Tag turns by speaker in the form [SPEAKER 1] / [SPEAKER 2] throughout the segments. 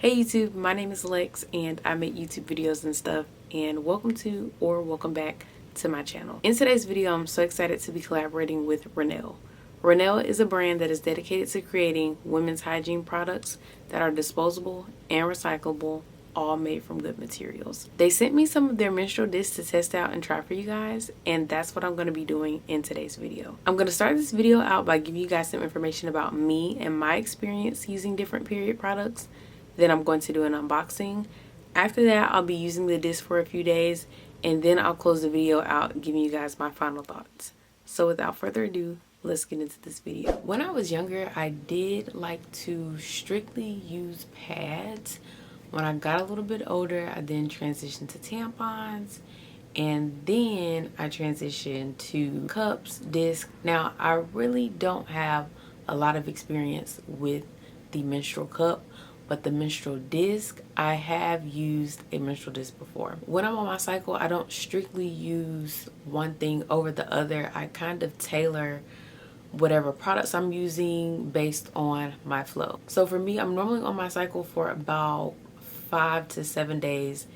[SPEAKER 1] Hey YouTube, my name is Lex and I make YouTube videos and stuff, and welcome to or welcome back to my channel. In today's video, I'm so excited to be collaborating with RNELL. RNELL is a brand that is dedicated to creating women's hygiene products that are disposable and recyclable, all made from good materials. They sent me some of their menstrual discs to test out and try for you guys, and that's what I'm going to be doing in today's video. I'm going to start this video out by giving you guys some information about me and my experience using different period products. Then I'm going to do an unboxing. After that, I'll be using the disc for a few days, and then I'll close the video out giving you guys my final thoughts. So without further ado, let's get into this video. When I was younger, I did like to strictly use pads. When I got a little bit older, I then transitioned to tampons, and then I transitioned to cups, discs. Now, I really don't have a lot of experience with the menstrual cup, but the menstrual disc, I have used a menstrual disc before. When I'm on my cycle, I don't strictly use one thing over the other. I kind of tailor whatever products I'm using based on my flow. So for me, I'm normally on my cycle for about 5 to 7 days.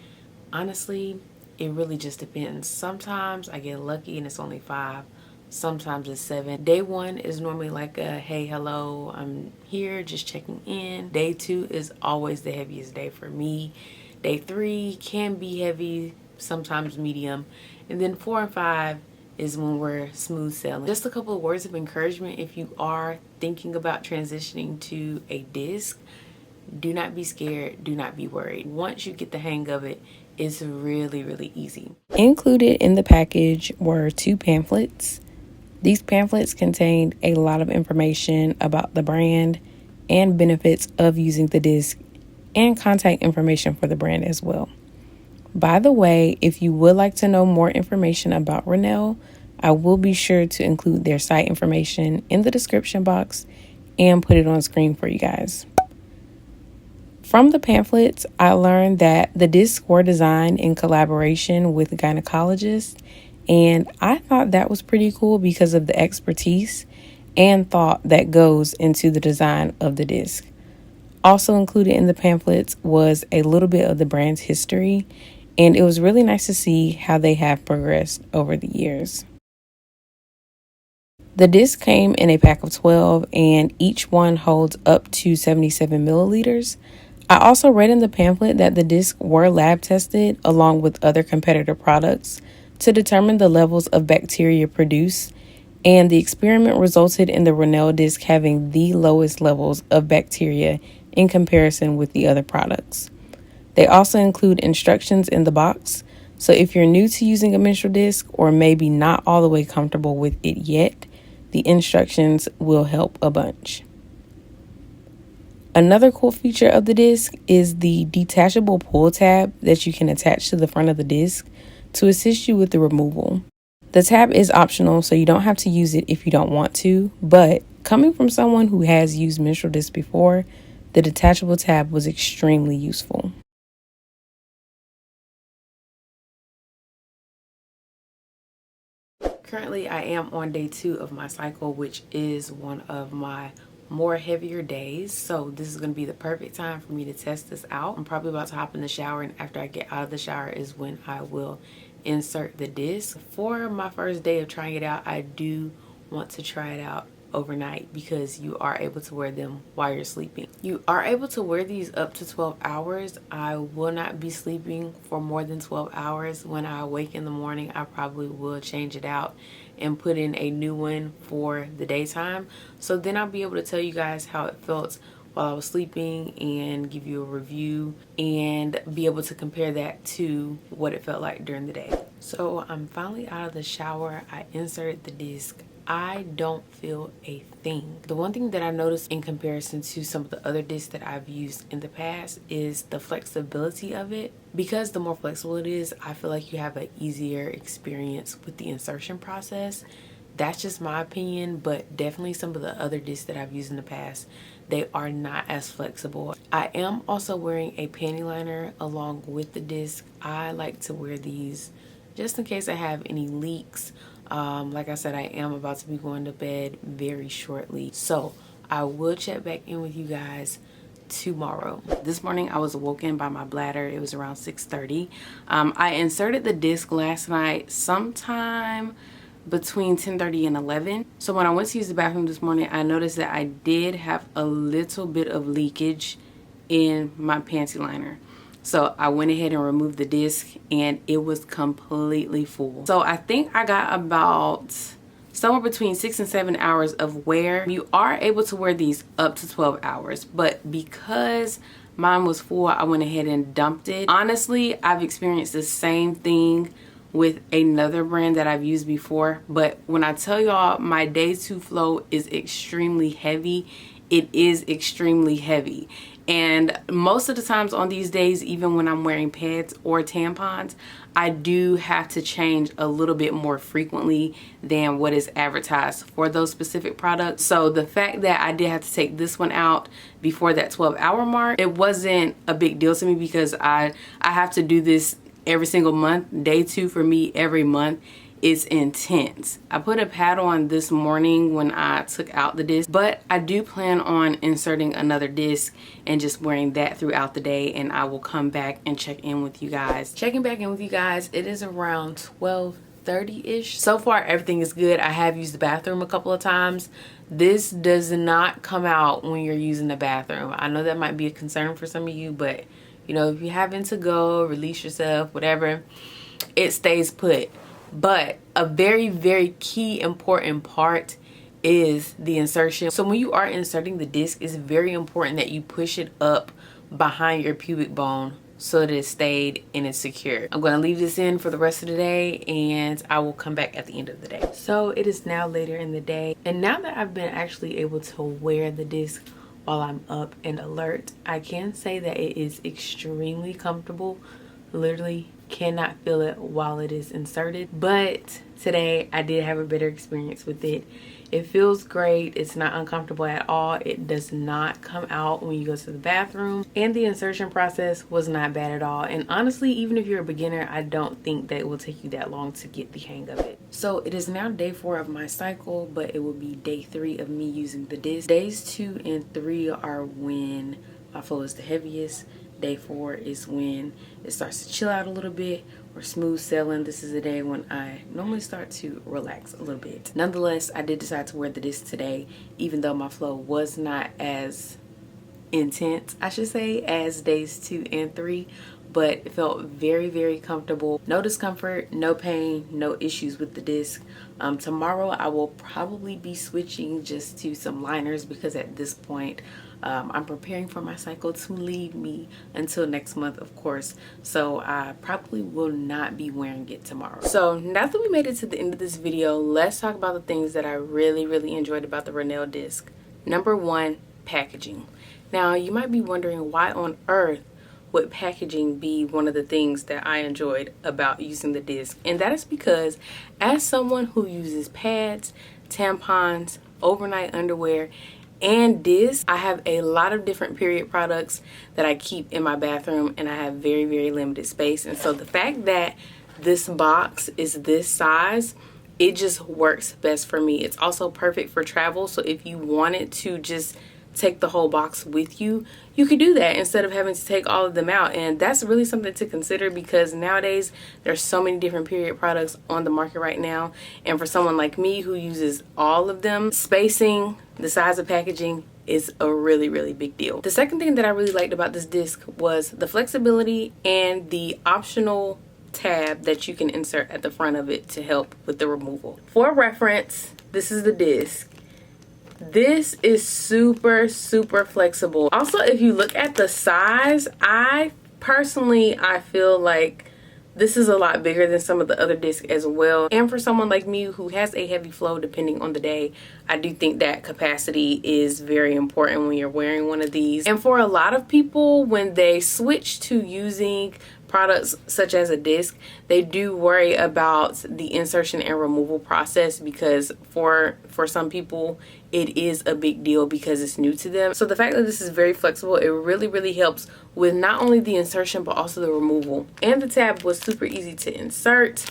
[SPEAKER 1] Honestly, it really just depends. Sometimes I get lucky and it's only 5. Sometimes it's 7. Day 1 is normally like a hey, hello, I'm here, just checking in. Day 2 is always the heaviest day for me. Day 3 can be heavy, sometimes medium. And then 4 and 5 is when we're smooth sailing. Just a couple of words of encouragement if you are thinking about transitioning to a disc. Do not be scared, do not be worried. Once you get the hang of it, it's really easy. Included in the package were 2 pamphlets. These pamphlets contained a lot of information about the brand and benefits of using the disc, and contact information for the brand as well. By the way, if you would like to know more information about RNELL, I will be sure to include their site information in the description box and put it on screen for you guys. From the pamphlets, I learned that the discs were designed in collaboration with gynecologists, and I thought that was pretty cool because of the expertise and thought that goes into the design of the disc. Also included in the pamphlets was a little bit of the brand's history, and it was really nice to see how they have progressed over the years. The disc came in a pack of 12, and each one holds up to 77 milliliters. I also read in the pamphlet that the discs were lab tested along with other competitor products to determine the levels of bacteria produced, and the experiment resulted in the RNELL disc having the lowest levels of bacteria in comparison with the other products. They also include instructions in the box, so if you're new to using a menstrual disc or maybe not all the way comfortable with it yet, the instructions will help a bunch. Another cool feature of the disc is the detachable pull tab that you can attach to the front of the disc to assist you with the removal. The tab is optional, so you don't have to use it if you don't want to, but coming from someone who has used menstrual discs before, the detachable tab was extremely useful. Currently, I am on day 2 of my cycle, which is one of my more heavier days, so this is going to be the perfect time for me to test this out. I'm probably about to hop in the shower, and after I get out of the shower is when I will insert the disc. For my first day of trying it out, I do want to try it out overnight because you are able to wear them while you're sleeping. You are able to wear these up to 12 hours. I will not be sleeping for more than 12 hours. When I awake in the morning, I probably will change it out and put in a new one for the daytime. So then I'll be able to tell you guys how it felt while I was sleeping and give you a review and be able to compare that to what it felt like during the day. So I'm finally out of the shower. I inserted the disc. I don't feel a thing. The one thing that I noticed in comparison to some of the other discs that I've used in the past is the flexibility of it. Because the more flexible it is, I feel like you have an easier experience with the insertion process. That's just my opinion, but definitely some of the other discs that I've used in the past, they are not as flexible. I am also wearing a panty liner along with the disc. I like to wear these just in case I have any leaks. Like I said, I am about to be going to bed very shortly, so I will check back in with you guys tomorrow. This morning I was awoken by my bladder. It was around 6:30. I inserted the disc last night sometime between 10:30 and 11. So when I went to use the bathroom this morning, I noticed that I did have a little bit of leakage in my panty liner. So I went ahead and removed the disc and it was completely full. So I think I got about somewhere between 6 and 7 hours of wear. You are able to wear these up to 12 hours, but because mine was full, I went ahead and dumped it. Honestly, I've experienced the same thing with another brand that I've used before, but when I tell y'all my day 2 flow is extremely heavy, it is extremely heavy. And most of the times on these days, even when I'm wearing pads or tampons, I do have to change a little bit more frequently than what is advertised for those specific products. So the fact that I did have to take this one out before that 12-hour mark, it wasn't a big deal to me because I have to do this every single month. Day 2 for me every month is intense. I put a pad on this morning when I took out the disc, but I do plan on inserting another disc and just wearing that throughout the day, and I will come back and check in with you guys. Checking back in with you guys, it is around 12:30-ish. So far everything is good. I have used the bathroom a couple of times. This does not come out when you're using the bathroom. I know that might be a concern for some of you, but you know, if you're having to go, release yourself, whatever, it stays put. But a very, very key important part is the insertion. So when you are inserting the disc, it's very important that you push it up behind your pubic bone so that it's stayed and it's secure. I'm going to leave this in for the rest of the day and I will come back at the end of the day. So it is now later in the day, and now that I've been actually able to wear the disc while I'm up and alert, I can say that it is extremely comfortable. Literally cannot feel it while it is inserted, but today I did have a better experience with it. It feels great. It's not uncomfortable at all. It does not come out when you go to the bathroom, and the insertion process was not bad at all. And honestly, even if you're a beginner, I don't think that it will take you that long to get the hang of it. So it is now day 4 of my cycle, but it will be day 3 of me using the disc. Days 2 and 3 are when my flow is the heaviest. Day 4 is when it starts to chill out a little bit or smooth sailing. This is the day when I normally start to relax a little bit. Nonetheless, I did decide to wear the disc today, even though my flow was not as intense, I should say, as days 2 and 3, but it felt very, very comfortable. No discomfort, no pain, no issues with the disc. Tomorrow I will probably be switching just to some liners because at this point I'm preparing for my cycle to leave me until next month, of course. So I probably will not be wearing it tomorrow. So now that we made it to the end of this video, let's talk about the things that I really, really enjoyed about the RNELL disc. Number 1, packaging. Now you might be wondering, why on earth would packaging be one of the things that I enjoyed about using the disc? And that is because as someone who uses pads, tampons, overnight underwear, and disc, I have a lot of different period products that I keep in my bathroom, and I have very, very limited space. And so the fact that this box is this size, it just works best for me. It's also perfect for travel. So if you wanted to just take the whole box with you, you could do that instead of having to take all of them out. And that's really something to consider because nowadays there's so many different period products on the market right now, and for someone like me who uses all of them, spacing the size of packaging is a really, really big deal. The second thing that I really liked about this disc was the flexibility and the optional tab that you can insert at the front of it to help with the removal. For reference, this is the disc. This is super, super flexible. Also, if you look at the size, I feel like this is a lot bigger than some of the other discs as well. And for someone like me who has a heavy flow depending on the day, I do think that capacity is very important when you're wearing one of these. And for a lot of people, when they switch to using products such as a disc, they do worry about the insertion and removal process because for some people it is a big deal because it's new to them. So the fact that this is very flexible, it really, really helps with not only the insertion but also the removal. And the tab was super easy to insert,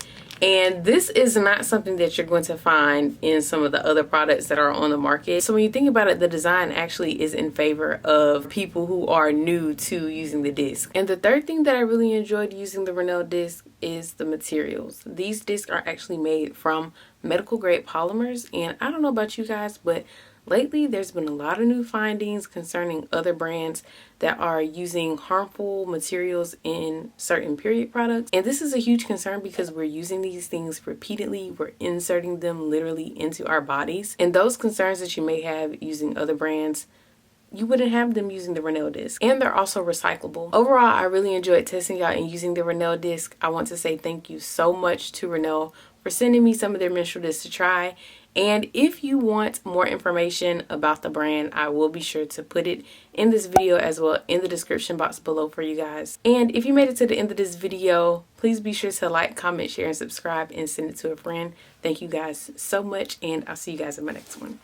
[SPEAKER 1] And this is not something that you're going to find in some of the other products that are on the market. So when you think about it, the design actually is in favor of people who are new to using the disc. And the third thing that I really enjoyed using the RNELL disc is the materials. These discs are actually made from medical grade polymers, and I don't know about you guys, but lately there's been a lot of new findings concerning other brands that are using harmful materials in certain period products. And this is a huge concern because we're using these things repeatedly. We're inserting them literally into our bodies. And those concerns that you may have using other brands, you wouldn't have them using the RNELL disc. And they're also recyclable. Overall, I really enjoyed testing out and using the RNELL disc. I want to say thank you so much to RNELL for sending me some of their menstrual discs to try. And if you want more information about the brand, I will be sure to put it in this video as well in the description box below for you guys. And if you made it to the end of this video, please be sure to like, comment, share, and subscribe, and send it to a friend. Thank you guys so much, and I'll see you guys in my next one.